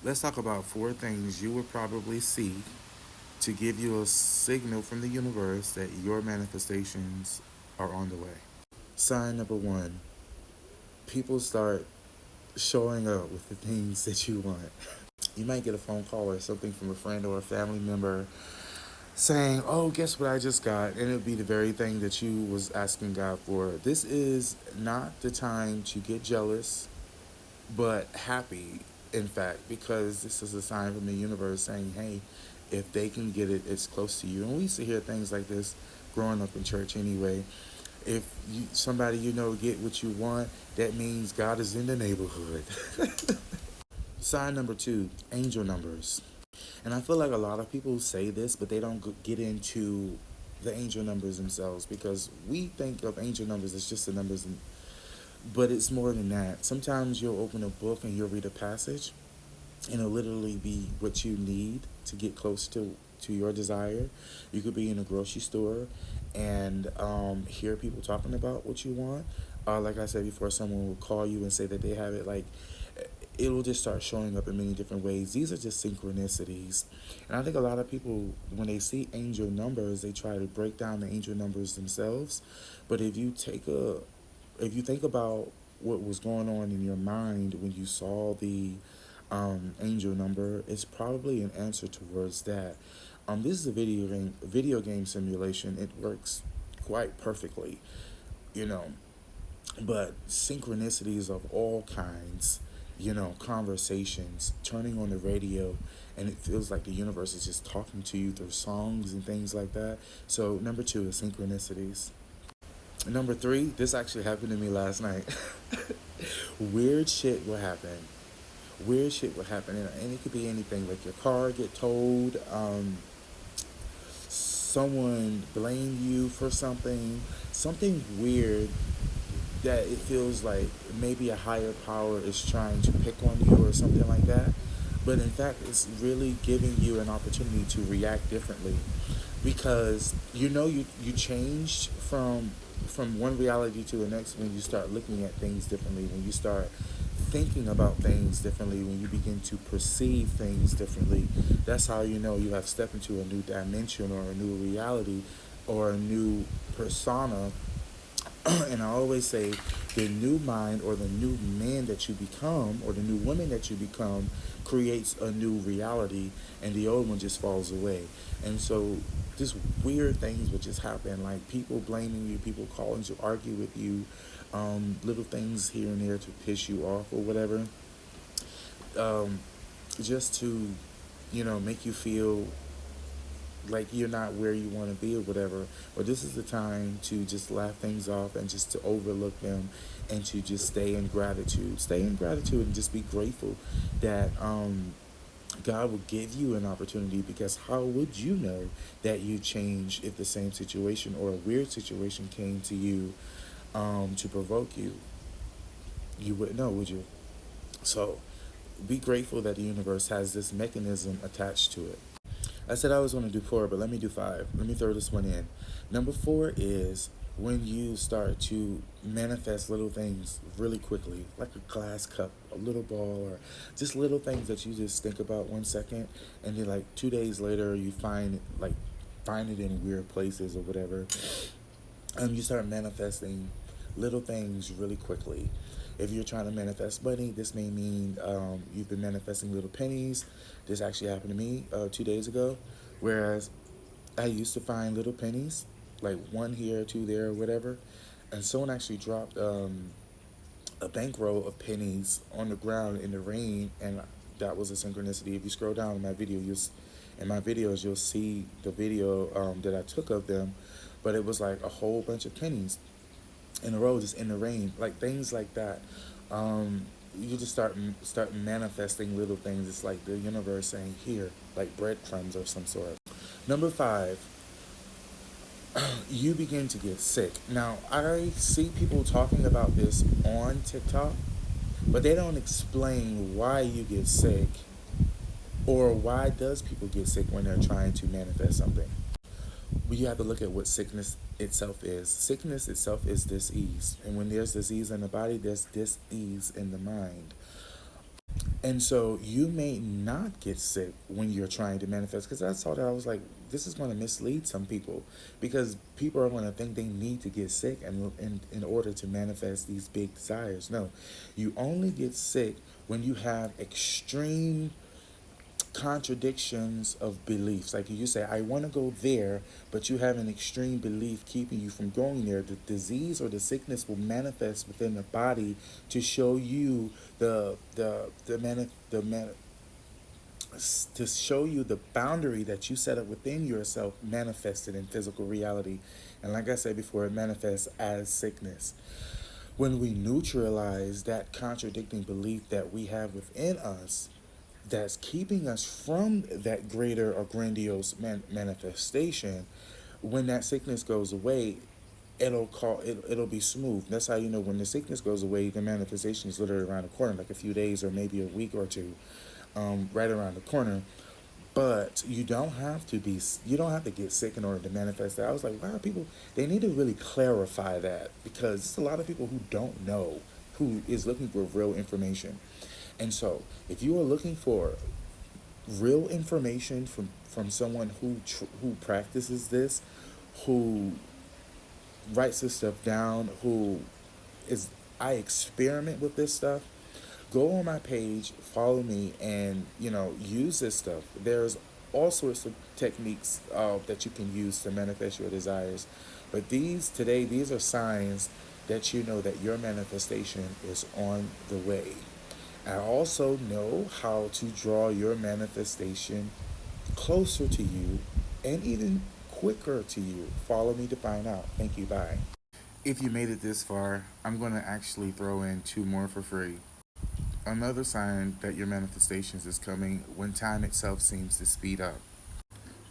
Let's talk about four things you would probably see to give you a signal from the universe that your manifestations are on the way. Sign number one, people start showing up with the things that you want. You might get a phone call or something from a friend or a family member saying, "Oh, guess what I just got?" And it'll be the very thing that you was asking God for. This is not the time to get jealous, but happy, in fact, because this is a sign from the universe saying, "Hey, if they can get it, it's close to you." And we used to hear things like this growing up in church anyway. If somebody get what you want, that means God is in the neighborhood. Sign number two, angel numbers. And I feel like a lot of people say this, but they don't get into the angel numbers themselves because we think of angel numbers as just the numbers, but it's more than that. Sometimes you'll open a book and you'll read a passage, and it'll literally be what you need to get close to your desire. You could be in a grocery store and hear people talking about what you want. Like I said before, someone will call you and say that they have it. Like it'll just start showing up in many different ways. These are just synchronicities. And I think a lot of people, when they see angel numbers, they try to break down the angel numbers themselves. But if you think about what was going on in your mind when you saw the angel number, it's probably an answer towards that. This is a video game simulation. It works quite perfectly, you know. But synchronicities of all kinds, conversations, turning on the radio, and it feels like the universe is just talking to you through songs and things like that. So, number two is synchronicities. Number three, this actually happened to me last night. Weird shit will happen. Weird shit will happen, and it could be anything like your car get towed, someone blame you for something weird that it feels like maybe a higher power is trying to pick on you or something like that. But in fact, it's really giving you an opportunity to react differently because you changed from one reality to the next when you start looking at things differently, when you start thinking about things differently, when you begin to perceive things differently. That's how you have stepped into a new dimension or a new reality or a new persona. And I always say the new mind or the new man that you become or the new woman that you become creates a new reality, and the old one just falls away. And so just weird things would just happen, like people blaming you, people calling to argue with you, little things here and there to piss you off or whatever, um, just to make you feel like you're not where you want to be or whatever. But this is the time to just laugh things off and just to overlook them and to just stay in gratitude. Stay in gratitude and just be grateful that God will give you an opportunity, because how would you know that you change if the same situation or a weird situation came to you to provoke you? You wouldn't know, would you? So be grateful that the universe has this mechanism attached to it. I said I was going to do four, but let me do five. Let me throw this one in. Number four is when you start to manifest little things really quickly, like a glass cup, a little ball, or just little things that you just think about 1 second, and then like 2 days later you find it in weird places or whatever. You start manifesting little things really quickly. If you're trying to manifest money, this may mean you've been manifesting little pennies. This actually happened to me 2 days ago, whereas I used to find little pennies, like one here, two there, or whatever, and someone actually dropped a bankroll of pennies on the ground in the rain, and that was a synchronicity. If you scroll down in my video, in my videos, you'll see the video that I took of them, but it was like a whole bunch of pennies in a row, just in the rain, like things like that. You just start manifesting little things. It's like the universe saying, "Here," like breadcrumbs or some sort. Number five, you begin to get sick. Now, I see people talking about this on TikTok, but they don't explain why you get sick or why does people get sick when they're trying to manifest something. Well, you have to look at what sickness itself is. Sickness itself is dis-ease. And when there's disease in the body, there's dis-ease in the mind. And so you may not get sick when you're trying to manifest. Because I saw that, I was like, this is going to mislead some people, because people are going to think they need to get sick in order to manifest these big desires. No, you only get sick when you have extreme contradictions of beliefs. Like you say, I want to go there, but you have an extreme belief keeping you from going there. The disease or the sickness will manifest within the body to show you to show you the boundary that you set up within yourself manifested in physical reality. And like I said before, it manifests as sickness. When we neutralize that contradicting belief that we have within us, that's keeping us from that greater or grandiose manifestation, when that sickness goes away, it'll be smooth. That's how you know when the sickness goes away, the manifestation is literally around the corner, like a few days or maybe a week or two, right around the corner. But you don't have to get sick in order to manifest that. I was like, wow, people, they need to really clarify that, because there's a lot of people who don't know, who is looking for real information. And so, if you are looking for real information from someone who practices this, who writes this stuff down, who is I experiment with this stuff, go on my page, follow me, and use this stuff. There's all sorts of techniques that you can use to manifest your desires, but these are signs that you know that your manifestation is on the way. I also know how to draw your manifestation closer to you and even quicker to you. Follow me to find out. Thank you. Bye. If you made it this far, I'm going to actually throw in two more for free. Another sign that your manifestations is coming when time itself seems to speed up.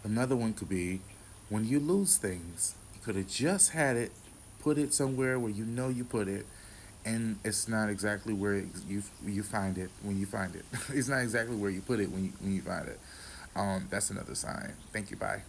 Another one could be when you lose things. You could have just had it, put it somewhere where you know you put it, and it's not exactly where you find it when you find it. It's not exactly where you put it when you find it. That's another sign. Thank you. Bye.